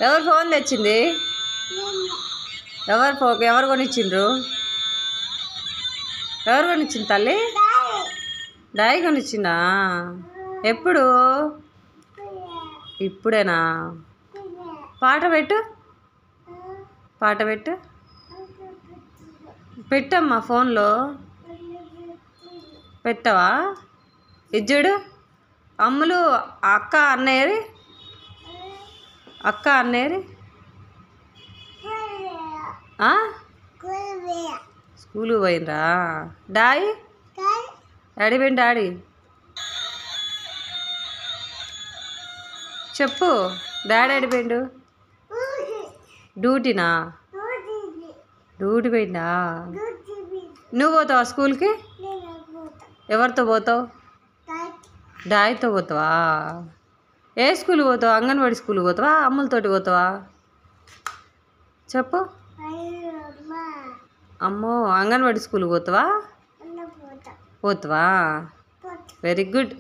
ఎవరు ఫోన్ తెచ్చింది? ఎవరు కొనిచ్చిండ్రు? ఎవరు కొనిచ్చింది తల్లి? డాడీ కొనిచ్చిందా? ఎప్పుడు? ఇప్పుడేనా? పాట పెట్టు, పాట పెట్టు. పెట్టమ్మా ఫోన్లో. పెట్టవా? ఇజ్జుడు అమ్ములు అక్క అన్నయ్యరి, అక్క అన్నయ్యరి స్కూల్ పోయినరా? డాడీ పోయిండు. డాడీ చెప్పు. డాడీ పోయిండు. డ్యూటీనా? డ్యూటీ పోయిందా? నువ్వు పోతావా స్కూల్కి? ఎవరితో పోతావు? డాడీతో పోతావా? ఏ స్కూల్ పోతావా? అంగన్వాడీ స్కూల్ పోతావా? అమ్ములతోటి పోతావా? చెప్పు. అమ్మో, అంగన్వాడీ స్కూల్ పోతావా? పోతావా? Very good.